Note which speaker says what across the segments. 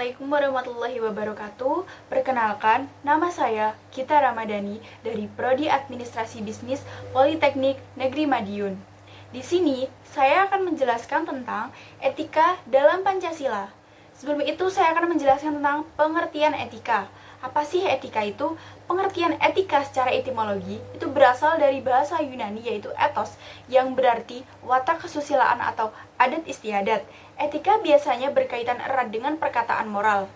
Speaker 1: Assalamualaikum warahmatullahi wabarakatuh. Perkenalkan, nama saya Gita Ramadhani dari Prodi Administrasi Bisnis Politeknik Negeri Madiun. Di sini, saya akan menjelaskan tentang etika dalam Pancasila. Sebelum itu, saya akan menjelaskan tentang pengertian etika. Apa sih etika itu? Pengertian etika secara etimologi itu berasal dari bahasa Yunani yaitu ethos yang berarti watak kesusilaan atau adat istiadat. Etika biasanya berkaitan erat dengan perkataan moral.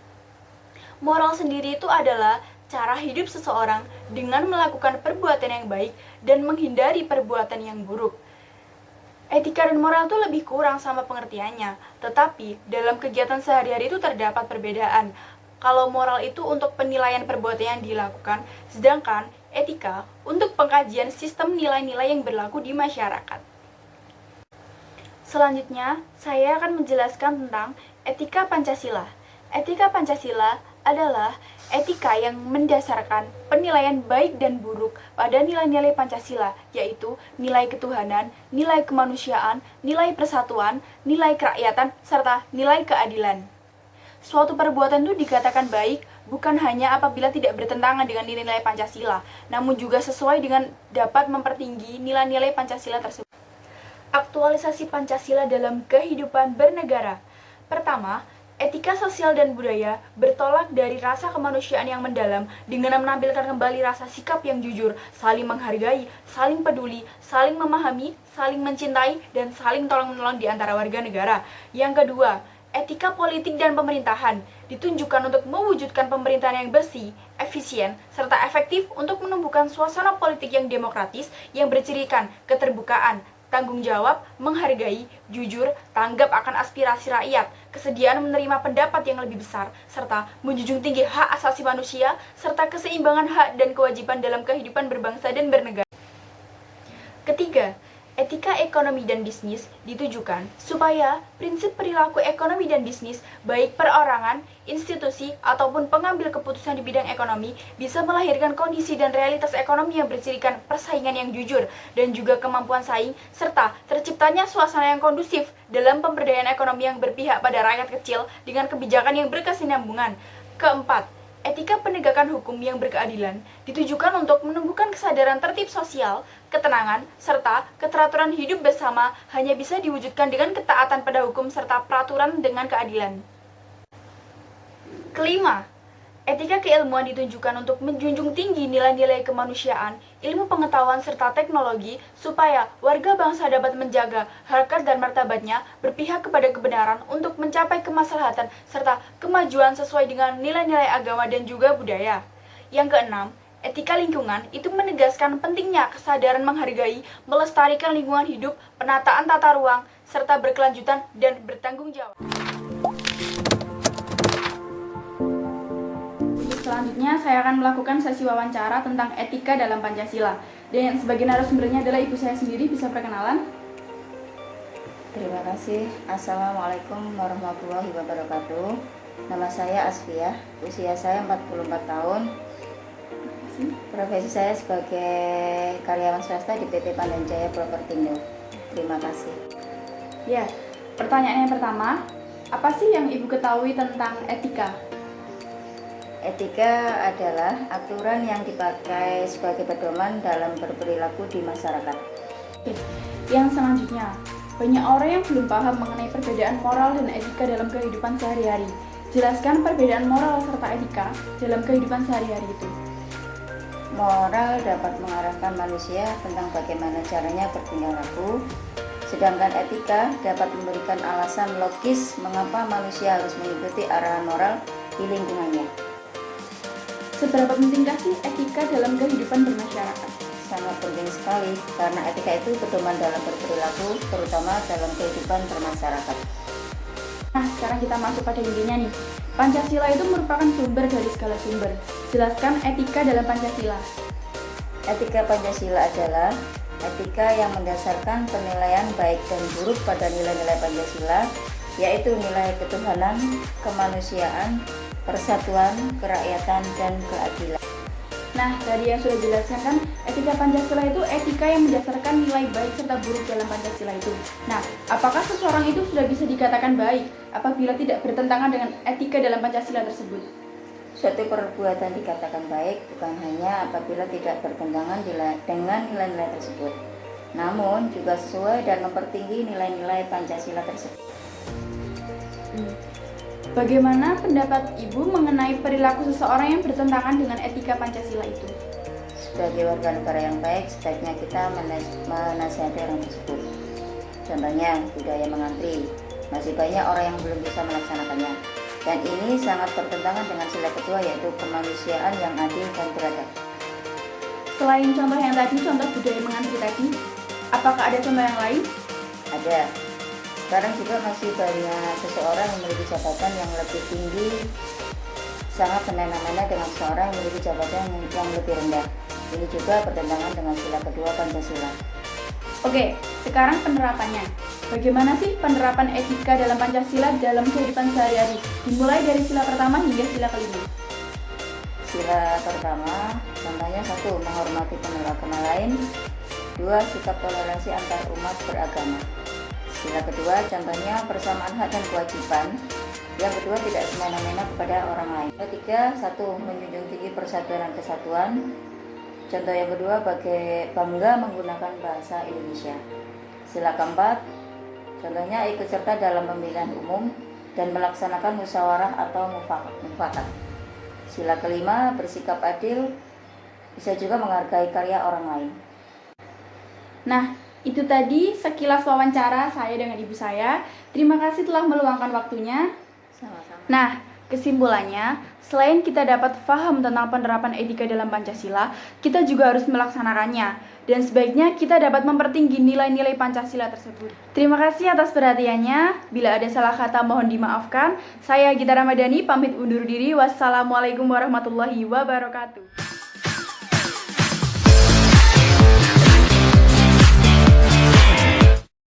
Speaker 1: Moral sendiri itu adalah cara hidup seseorang dengan melakukan perbuatan yang baik dan menghindari perbuatan yang buruk. Etika dan moral itu lebih kurang sama pengertiannya, tetapi dalam kegiatan sehari-hari itu terdapat perbedaan. Kalau moral itu untuk penilaian perbuatan yang dilakukan, sedangkan etika untuk pengkajian sistem nilai-nilai yang berlaku di masyarakat. Selanjutnya, saya akan menjelaskan tentang etika Pancasila. Etika Pancasila adalah etika yang mendasarkan penilaian baik dan buruk pada nilai-nilai Pancasila, yaitu nilai ketuhanan, nilai kemanusiaan, nilai persatuan, nilai kerakyatan, serta nilai keadilan. Suatu perbuatan itu dikatakan baik bukan hanya apabila tidak bertentangan dengan nilai-nilai Pancasila, namun juga sesuai dengan dapat mempertinggi nilai-nilai Pancasila tersebut. Aktualisasi Pancasila dalam kehidupan bernegara. Pertama, etika sosial dan budaya bertolak dari rasa kemanusiaan yang mendalam dengan menampilkan kembali rasa sikap yang jujur, saling menghargai, saling peduli, saling memahami, saling mencintai, dan saling tolong-menolong di antara warga negara. Yang kedua, etika politik dan pemerintahan ditunjukkan untuk mewujudkan pemerintahan yang bersih, efisien, serta efektif untuk menumbuhkan suasana politik yang demokratis yang bercirikan keterbukaan, tanggung jawab, menghargai, jujur, tanggap akan aspirasi rakyat, kesediaan menerima pendapat yang lebih besar, serta menjunjung tinggi hak asasi manusia, serta keseimbangan hak dan kewajiban dalam kehidupan berbangsa dan bernegara. Ketiga, etika ekonomi dan bisnis ditujukan supaya prinsip perilaku ekonomi dan bisnis, baik perorangan, institusi, ataupun pengambil keputusan di bidang ekonomi bisa melahirkan kondisi dan realitas ekonomi yang bercirikan persaingan yang jujur dan juga kemampuan saing, serta terciptanya suasana yang kondusif dalam pemberdayaan ekonomi yang berpihak pada rakyat kecil dengan kebijakan yang berkesinambungan. Keempat, etika penegakan hukum yang berkeadilan ditujukan untuk menumbuhkan kesadaran tertib sosial, ketenangan, serta keteraturan hidup bersama hanya bisa diwujudkan dengan ketaatan pada hukum serta peraturan dengan keadilan. Kelima, etika keilmuan ditunjukkan untuk menjunjung tinggi nilai-nilai kemanusiaan, ilmu pengetahuan serta teknologi supaya warga bangsa dapat menjaga harkat dan martabatnya, berpihak kepada kebenaran untuk mencapai kemaslahatan serta kemajuan sesuai dengan nilai-nilai agama dan juga budaya. Yang keenam, etika lingkungan itu menegaskan pentingnya kesadaran menghargai, melestarikan lingkungan hidup, penataan tata ruang, serta berkelanjutan dan bertanggung jawab. Selanjutnya, saya akan melakukan sesi wawancara tentang etika dalam Pancasila. Dan sebagai narasumbernya adalah ibu saya sendiri, bisa perkenalan?
Speaker 2: Terima kasih. Assalamualaikum warahmatullahi wabarakatuh. Nama saya Asfiah, usia saya 44 tahun. Profesi saya sebagai karyawan swasta di PT Pandanjaya Propertindo. Terima kasih.
Speaker 1: Ya, pertanyaan yang pertama, apa sih yang ibu ketahui tentang etika?
Speaker 2: Etika adalah aturan yang dipakai sebagai pedoman dalam berperilaku di masyarakat.
Speaker 1: Yang selanjutnya, banyak orang yang belum paham mengenai perbedaan moral dan etika dalam kehidupan sehari-hari. Jelaskan perbedaan moral serta etika dalam kehidupan sehari-hari itu.
Speaker 2: Moral dapat mengarahkan manusia tentang bagaimana caranya bertingkah laku, sedangkan etika dapat memberikan alasan logis mengapa manusia harus mengikuti arahan moral di lingkungannya.
Speaker 1: Seberapa pentingkah sih etika dalam kehidupan bermasyarakat?
Speaker 2: Sangat penting sekali, karena etika itu pedoman dalam berperilaku, terutama dalam kehidupan bermasyarakat.
Speaker 1: Nah, sekarang kita masuk pada intinya nih. Pancasila itu merupakan sumber dari segala sumber. Jelaskan etika dalam Pancasila.
Speaker 2: Etika Pancasila adalah etika yang mendasarkan penilaian baik dan buruk pada nilai-nilai Pancasila, yaitu nilai ketuhanan, kemanusiaan, persatuan, kerakyatan, dan keadilan.
Speaker 1: Nah, tadi yang sudah dijelaskan kan, etika Pancasila itu etika yang mendasarkan nilai baik serta buruk dalam Pancasila itu. Nah, apakah seseorang itu sudah bisa dikatakan baik apabila tidak bertentangan dengan etika dalam Pancasila tersebut?
Speaker 2: Suatu perbuatan dikatakan baik bukan hanya apabila tidak bertentangan dengan nilai-nilai tersebut, namun juga sesuai dan mempertinggi nilai-nilai Pancasila tersebut.
Speaker 1: Bagaimana pendapat Ibu mengenai perilaku seseorang yang bertentangan dengan etika Pancasila itu?
Speaker 2: Sebagai warga negara yang baik, sebaiknya kita menasihati orang tersebut. Contohnya, budaya mengantri. Masih banyak orang yang belum bisa melaksanakannya. Dan ini sangat bertentangan dengan sila kedua, yaitu kemanusiaan yang adil dan beradab.
Speaker 1: Selain contoh yang tadi, contoh budaya mengantri tadi, apakah ada contoh yang lain?
Speaker 2: Ada. Sekarang juga masih banyak seseorang yang memiliki jabatan yang lebih tinggi, sangat semena-mena dengan seseorang yang memiliki jabatan yang lebih rendah. Ini juga bertentangan dengan sila kedua Pancasila.
Speaker 1: Oke, sekarang penerapannya. Bagaimana sih penerapan etika dalam Pancasila dalam kehidupan sehari-hari? Dimulai dari sila pertama hingga sila kelima.
Speaker 2: Sila pertama, contohnya 1. Menghormati penolak agama lain. 2. Sikap toleransi antar umat beragama. Sila kedua, contohnya persamaan hak dan kewajiban. Yang kedua, tidak semena-mena kepada orang lain. Ketiga, 1. Menjunjung tinggi persatuan dan kesatuan. Contoh yang kedua, bangga menggunakan bahasa Indonesia. Sila keempat, contohnya ikut serta dalam pemilihan umum dan melaksanakan musyawarah atau mufakat. Sila kelima, bersikap adil, bisa juga menghargai karya orang lain.
Speaker 1: Nah, itu tadi sekilas wawancara saya dengan ibu saya. Terima kasih telah meluangkan waktunya.
Speaker 2: Sama-sama.
Speaker 1: Nah, kesimpulannya, selain kita dapat paham tentang penerapan etika dalam Pancasila, kita juga harus melaksanakannya. Dan sebaiknya kita dapat mempertinggi nilai-nilai Pancasila tersebut. Terima kasih atas perhatiannya. Bila ada salah kata mohon dimaafkan. Saya Gita Ramadhani pamit undur diri. Wassalamualaikum warahmatullahi wabarakatuh.